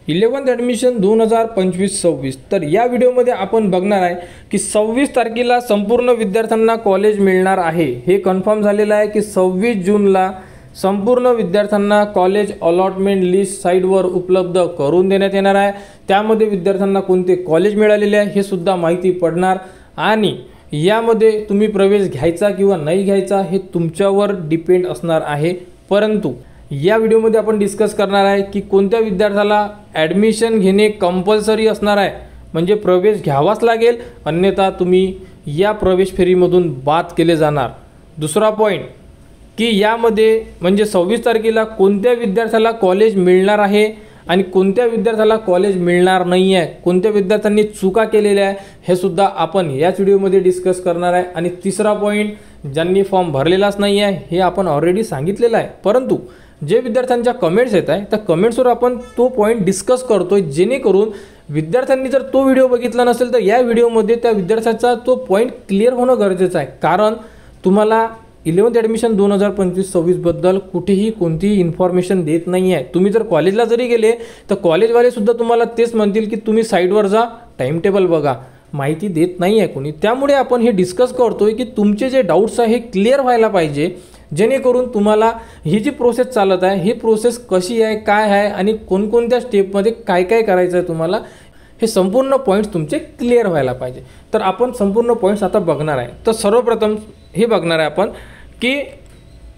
11th admission 2025-26। तर या व्हिडिओमध्ये आपण बघणार आहे की 26 तारखेला संपूर्ण विद्यार्थ्यांना कॉलेज मिळणार आहे। हे कन्फर्म झालेलं आहे की 26 जूनला संपूर्ण विद्यार्थ्यांना कॉलेज अलॉटमेंट लिस्ट साइटवर उपलब्ध करून देण्यात येणार आहे। त्यामध्ये विद्यार्थ्यांना कोणते कॉलेज मिळालेले आहे हे सुद्धा माहिती पडणार आणि यामध्ये तुम्ही प्रवेश घ्यायचा किंवा नाही घ्यायचा हे तुमच्यावर डिपेंड असणार आहे। परंतु या व्हिडिओमध्ये आपण डिस्कस करणार आहे की कोणत्या विद्यार्थ्याला ॲडमिशन घेणे कंपल्सरी असणार आहे, म्हणजे प्रवेश घ्यावाच लागेल, अन्यथा तुम्ही या प्रवेश फेरीमधून बाद केले जाणार। दुसरा पॉइंट की यामध्ये म्हणजे 26 तारखेला कोणत्या विद्यार्थ्याला कॉलेज मिळणार आहे आणि कोणत्या विद्यार्थ्याला कॉलेज मिळणार नाही आहे, कोणत्या विद्यार्थ्यांनी चुका केलेल्या आहे हे सुद्धा आपण याच व्हिडिओमध्ये डिस्कस करणार आहे। आणि तिसरा पॉइंट, ज्यांनी फॉर्म भरलेलाच नाही आहे हे आपण ऑलरेडी सांगितलेलं आहे, परंतु जे विद्यार्थ्यांच्या कमेंट्स येत आहे त्या कमेंट्सवर आपण तो पॉइंट डिस्कस करतोय, जेणेकरून विद्यार्थ्यांनी जर तो व्हिडिओ बघितला नसेल तर या व्हिडिओमध्ये त्या विद्यार्थ्याचा तो पॉइंट क्लिअर होणं गरजेचं आहे। कारण तुम्हाला 11th ॲडमिशन 2025-26 बद्दल कुठेही कोणतीही इन्फॉर्मेशन देत नाही आहे। तुम्ही जर कॉलेजला जरी गेले तर कॉलेजवाले सुद्धा तुम्हाला तेच म्हणतील की तुम्ही साईटवर जा, टाइम टेबल बघा, माहिती देत नाही आहे कोणी। त्यामुळे आपण हे डिस्कस करतोय की तुमचे जे डाऊट्स आहे हे क्लिअर व्हायला पाहिजे, जेणेकरून तुम्हाला ही जी प्रोसेस चालत आहे ही प्रोसेस कशी आहे, काय आहे आणि कोणकोणत्या स्टेपमध्ये काय काय करायचं आहे तुम्हाला, हे संपूर्ण पॉईंट्स तुमचे क्लिअर व्हायला पाहिजे। तर आपण संपूर्ण पॉईंट्स आता बघणार आहे। तर सर्वप्रथम हे बघणार आहे आपण की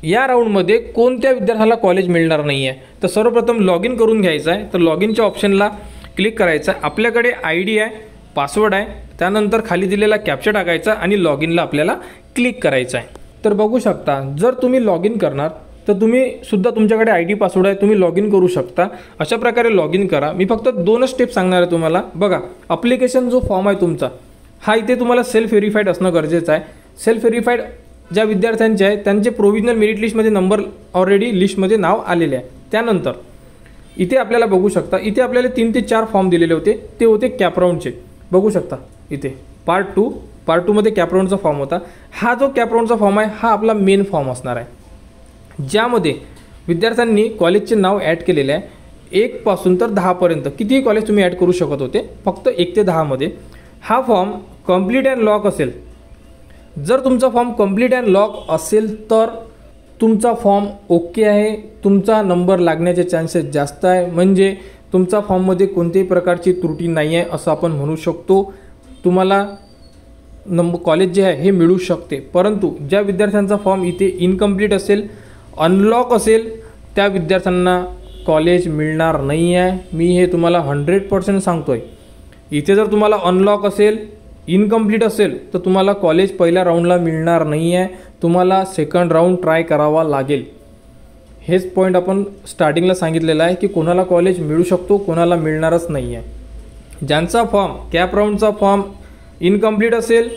या राऊंडमध्ये कोणत्या विद्यार्थ्याला कॉलेज मिळणार नाही आहे। तर सर्वप्रथम लॉग इन करून घ्यायचं आहे। तर लॉग इनच्या ऑप्शनला क्लिक करायचं आहे। आपल्याकडे ID आहे, पासवर्ड आहे, त्यानंतर खाली दिलेला कॅप्चा टाकायचा आणि लॉग इनला आपल्याला क्लिक करायचं आहे। तर बघू शकता जर तुम्ही लॉग इन करणार तर तुम्ही सुद्धा तुमच्याकडे ID पासवर्ड आहे, तुम्ही लॉग इन करू शकता। अशा प्रकारे लॉग इन करा। मी फक्त 2 स्टेप सांगणार आहे तुम्हाला। बघा, ॲप्लिकेशन जो फॉर्म आहे तुमचा हा इथे तुम्हाला सेल्फ व्हेरीफाईड असणं गरजेचं आहे। सेल्फ व्हेरीफाईड ज्या विद्यार्थ्यांचे आहे त्यांचे प्रोव्हिजनल मेरिट लिस्टमध्ये नंबर ऑलरेडी लिस्टमध्ये नाव आलेले आहे। त्यानंतर इथे आपल्याला बघू शकता, इथे आपल्याला 3 ते 4 फॉर्म दिलेले होते, ते होते कॅपराऊंडचे। बघू शकता इथे पार्ट 2 मध्ये कॅपराऊंडचा फॉर्म होता। हा जो कॅपराऊंडचा फॉर्म आहे हा आपला मेन फॉर्म असणार आहे, ज्यामध्ये विद्यार्थ्यांनी कॉलेजचे नाव ॲड केलेले आहे। 1 पासून तर 10 पर्यंत कितीही कॉलेज तुम्ही ॲड करू शकत होते, फक्त 1 ते 10 मध्ये। हा फॉर्म कंप्लीट अँड लॉक असेल। जर तुमचा फॉर्म कंप्लीट अँड लॉक असेल तर तुमचा फॉर्म ओके आहे, तुमचा नंबर लागण्याचे चान्सेस जास्त आहे, म्हणजे तुमचा फॉर्ममध्ये कोणत्याही प्रकारची त्रुटी नाही आहे असं आपण म्हणू शकतो। तुम्हाला कॉलेज जे आहे हे मिळू शकते। परंतु ज्या विद्यार्थ्यांचा फॉर्म इथे इनकम्प्लीट असेल, अनलॉक असेल, त्या विद्यार्थ्यांना कॉलेज मिळणार नाही आहे। मी हे तुम्हाला 100% सांगतोय। इथे जर तुम्हाला अनलॉक असेल, इनकम्प्लीट असेल तर तुम्हाला कॉलेज पहिल्या राऊंडला मिळणार नाही आहे, तुम्हाला सेकंड राऊंड ट्राय करावा लागेल। हेच पॉईंट आपण स्टार्टिंगला सांगितलेलं आहे की कोणाला कॉलेज मिळू शकतो, कोणाला मिळणारच नाही आहे। ज्यांचा फॉर्म कॅप राऊंडचा फॉर्म इनकम्प्लीट असेल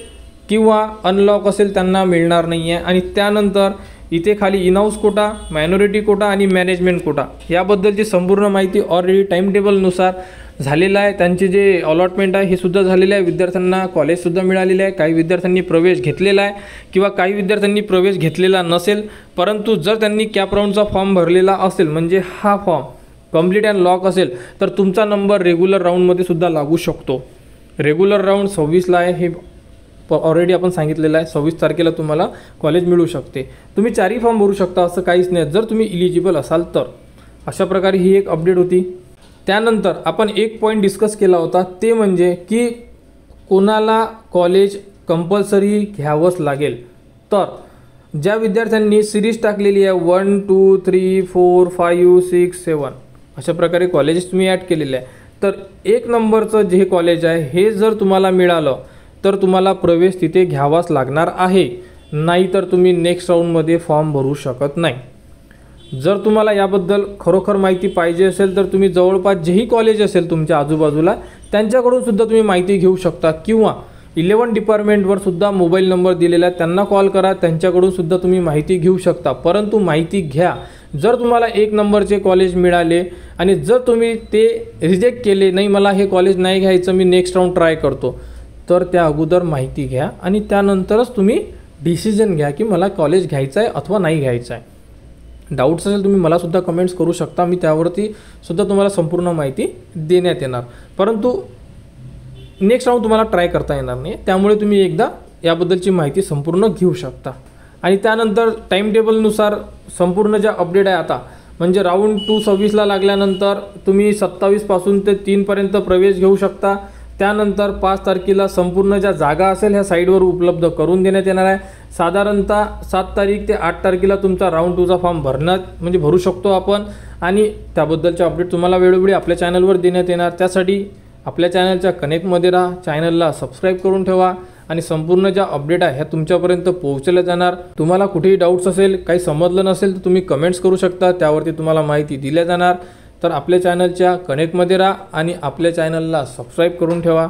किंवा अनलॉक असेल त्यांना मिळणार नाही आहे। आणि त्यानंतर इथे खाली इनहाऊस कोटा, मायनॉरिटी कोटा आणि मॅनेजमेंट कोटा याबद्दलची संपूर्ण माहिती ऑलरेडी टाइम टेबलनुसार झालेलं आहे। त्यांचे जे अलॉटमेंट आहे हे सुद्धा झालेलं आहे, विद्यार्थ्यांना कॉलेजसुद्धा मिळालेलं आहे। काही विद्यार्थ्यांनी प्रवेश घेतलेला आहे किंवा काही विद्यार्थ्यांनी प्रवेश घेतलेला नसेल, परंतु जर त्यांनी कॅप राऊंडचा फॉर्म भरलेला असेल, म्हणजे हा फॉर्म कंप्लीट अँड लॉक असेल, तर तुमचा नंबर रेग्युलर राऊंडमध्ये सुद्धा लागू शकतो। रेग्युलर राऊंड 26ला आहे, हे ऑलरेडी आपण सांगितलेलं आहे। 26 तारखेला तुम्हाला कॉलेज मिळू शकते। तुम्ही 4ही फॉर्म भरू शकता, असं काहीच नाही जर तुम्ही इलिजिबल असाल तर। अशा प्रकारे ही एक अपडेट होती। त्यानंतर आपण एक पॉईंट डिस्कस केला होता, ते म्हणजे की कोणाला कॉलेज कंपल्सरी घ्यावंच लागेल। तर ज्या विद्यार्थ्यांनी सिरीज टाकलेली आहे 1 2 3 4 5 6 7 अशा प्रकारे कॉलेजेस तुम्ही ॲड केलेले आहे, तर 1 नंबरचं जे कॉलेज आहे हे जर तुम्हाला मिळालं तर तुम्हाला प्रवेश तिथे घ्यावाच लागणार आहे, नाहीतर तुम्ही नेक्स्ट राऊंडमध्ये फॉर्म भरू शकत नाही। जर तुम्हाला याबद्दल खरोखर माहिती पाहिजे असेल तर तुम्ही जवळपास जेही कॉलेज असेल तुमच्या आजूबाजूला त्यांच्याकडून सुद्धा तुम्ही माहिती घेऊ शकता, किंवा 11 डिपार्टमेंटवर सुद्धा मोबाईल नंबर दिलेला आहे, त्यांना कॉल करा, त्यांच्याकडून सुद्धा तुम्ही माहिती घेऊ शकता। परंतु माहिती घ्या। जर तुम्हाला 1 नंबरचे कॉलेज मिळाले आणि जर तुम्ही ते रिजेक्ट केले, नाही मला हे कॉलेज नाही घ्यायचं, मी नेक्स्ट राऊंड ट्राय करतो, तर त्या अगोदर माहिती घ्या आणि त्यानंतरच तुम्ही डिसिजन घ्या की मला कॉलेज घ्यायचं आहे अथवा नाही घ्यायचं आहे। डाऊट्स असेल तुम्ही मला सुद्धा कमेंट्स करू शकता, मी त्यावरती सुद्धा तुम्हाला संपूर्ण माहिती देण्यात येणार. परंतु नेक्स्ट राऊंड तुम्हाला ट्राय करता येणार नाही, त्यामुळे तुम्ही एकदा याबद्दलची माहिती संपूर्ण घेऊ शकता. आणि त्यानंतर टाईम टेबलनुसार संपूर्ण ज्या अपडेट आहे आता, म्हणजे राऊंड 2 26ला लागल्यानंतर तुम्ही 27 पासून ते 3 पर्यंत प्रवेश घेऊ शकता. त्यानंतर 5 तारखेला संपूर्ण ज्या जागा असेल ह्या साईडवर उपलब्ध करून देण्यात येणार आहे. साधारणतः 7 तारीख ते 8 तारखेला तुमचा राऊंड 2चा फॉर्म भरू शकतो आपण. आणि त्याबद्दलचे अपडेट तुम्हाला वेळोवेळी आपल्या चॅनलवर देण्यात येणार. त्यासाठी आपल्या चॅनलच्या कनेक्टमध्ये राहा, चॅनलला सबस्क्राईब करून ठेवा आणि संपूर्ण ज्या अपडेट आहे ह्या तुमच्यापर्यंत पोहोचल्या जाणार. तुम्हाला कुठेही डाऊट्स असेल, काही समजलं नसेल तर तुम्ही कमेंट्स करू शकता, त्यावरती तुम्हाला माहिती दिल्या जाणार. तर आपल्या चॅनलच्या कनेक्टमध्ये राहा आणि आपल्या चॅनलला सबस्क्राईब करून ठेवा.